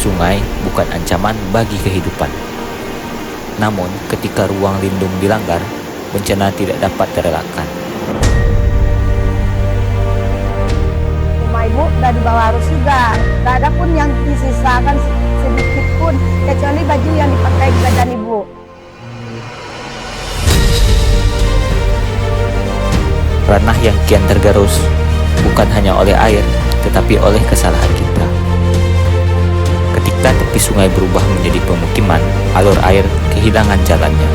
sungai bukan ancaman bagi kehidupan. Namun, ketika ruang lindung dilanggar, bencana tidak dapat terelakkan. Rumah ibu udah di bawah arus juga, gak ada pun yang disisakan sedikit pun, kecuali baju yang dipakai di badan ibu. Ranah yang kian tergerus bukan hanya oleh air, tetapi oleh kesalahan kita. Ketika tepi sungai berubah menjadi pemukiman, alur air kehilangan jalannya.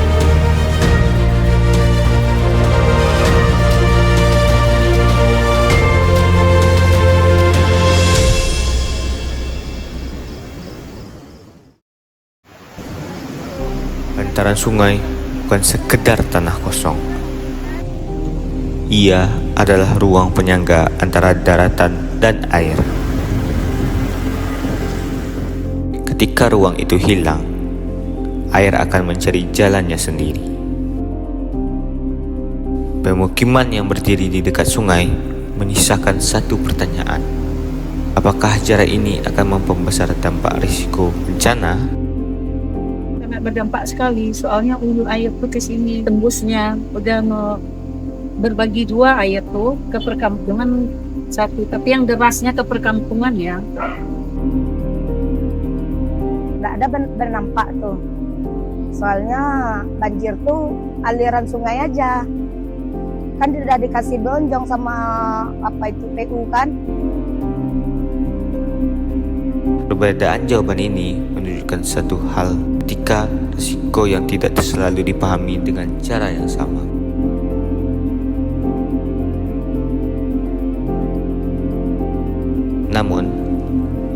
Bantaran sungai bukan sekedar tanah kosong. Ia adalah ruang penyangga antara daratan dan air. Ketika ruang itu hilang, air akan mencari jalannya sendiri. Pemukiman yang berdiri di dekat sungai menyisakan satu pertanyaan. Apakah jarak ini akan membesar dampak risiko bencana? Sangat berdampak sekali, soalnya ulur air tuh ke sini tembusnya udah berbagi dua air tuh ke perkampungan satu, tapi yang derasnya ke perkampungan ya. Nggak ada bernampak tuh, soalnya banjir tuh aliran sungai aja, kan tidak dikasih donjong sama apa itu PU kan. Perbedaan jawaban ini menunjukkan satu hal, ketika risiko yang tidak selalu dipahami dengan cara yang sama. Namun,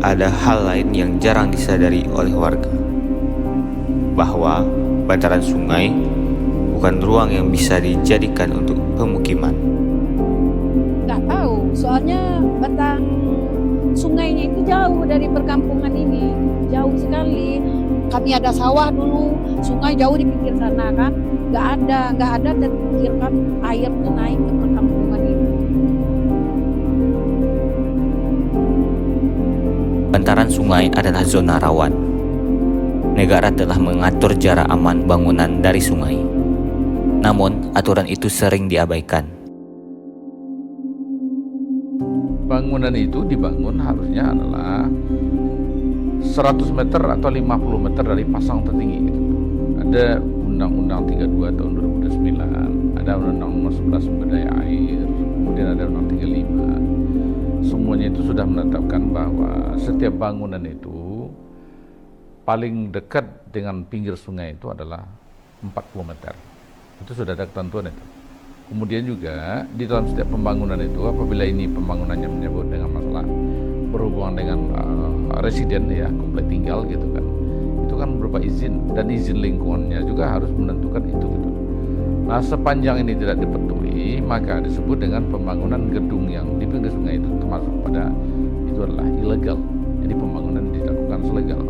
ada hal lain yang jarang disadari oleh warga, bahwa bantaran sungai bukan ruang yang bisa dijadikan untuk pemukiman. Nggak tahu, soalnya batang sungainya itu jauh dari perkampungan ini, jauh sekali. Kami ada sawah dulu, sungai jauh di pinggir sana kan, nggak ada terpikirkan air tuh naik ke perkampungan ini. Bantaran sungai adalah zona rawan. Negara telah mengatur jarak aman bangunan dari sungai. Namun, aturan itu sering diabaikan. Bangunan itu dibangun harusnya adalah 100 meter atau 50 meter dari pasang tertinggi gitu. Ada Undang-Undang 32 tahun 2009, ada Undang-Undang nomor 11 sumber daya air, kemudian ada Undang 35. Semuanya itu sudah menetapkan bahwa setiap bangunan itu paling dekat dengan pinggir sungai itu adalah 40 meter. Itu sudah ada ketentuan itu. Kemudian juga di dalam setiap pembangunan itu, apabila ini pembangunannya menyebut dengan masalah berhubungan dengan residen ya, komplek tinggal gitu kan, itu kan berupa izin, dan izin lingkungannya juga harus menentukan itu gitu. Nah, sepanjang ini tidak dipatuhi, maka disebut dengan pembangunan gedung yang di pinggir sungai itu termasuk pada itu adalah ilegal. Jadi pembangunan dilakukan selegal.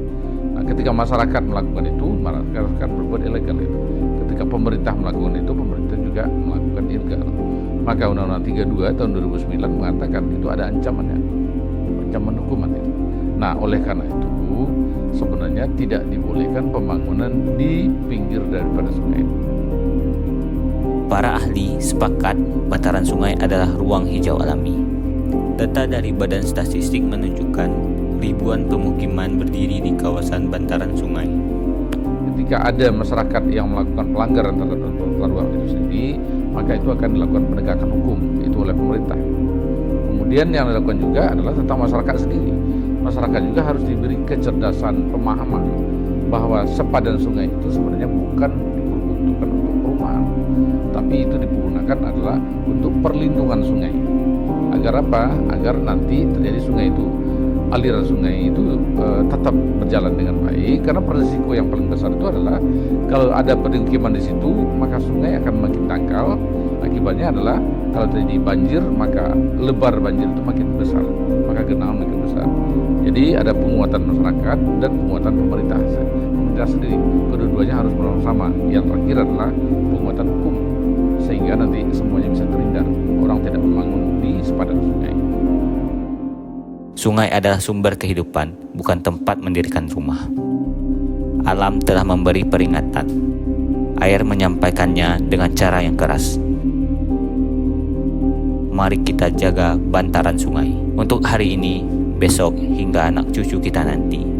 Nah, ketika masyarakat melakukan itu, masyarakat berbuat ilegal itu. Ketika pemerintah melakukan itu, pemerintah juga melakukan ilegal. Maka Undang-Undang 32 tahun 2009 mengatakan itu ada ancamannya, ancaman hukuman itu. Nah, oleh karena itu sebenarnya tidak dibolehkan pembangunan di pinggir daripada sungai. Para ahli sepakat bantaran sungai adalah ruang hijau alami. Data dari Badan Statistik menunjukkan ribuan pemukiman berdiri di kawasan bantaran sungai. Ketika ada masyarakat yang melakukan pelanggaran terhadap tata ruang itu sendiri, maka itu akan dilakukan penegakan hukum itu oleh pemerintah. Kemudian yang dilakukan juga adalah tentang masyarakat sendiri. Masyarakat juga harus diberi kecerdasan pemahaman bahwa sepadan sungai itu sebenarnya bukan diperuntukkan untuk perumahan, tapi itu digunakan adalah untuk perlindungan sungai. Agar apa? Agar nanti terjadi sungai itu, aliran sungai itu tetap berjalan dengan baik. Karena risiko yang paling besar itu adalah kalau ada permukiman di situ, maka sungai akan makin dangkal. Akibatnya adalah kalau terjadi banjir, maka lebar banjir itu makin besar, maka genangan makin besar. Jadi ada penguatan masyarakat dan penguatan pemerintah sendiri. Kedua-duanya harus bersama. Yang terakhir adalah penguatan hukum, sehingga nanti semuanya bisa terhindar. Orang tidak membangun di sepadan sungai. Sungai adalah sumber kehidupan, bukan tempat mendirikan rumah. Alam telah memberi peringatan. Air menyampaikannya dengan cara yang keras. Mari kita jaga bantaran sungai untuk hari ini, besok, hingga anak cucu kita nanti.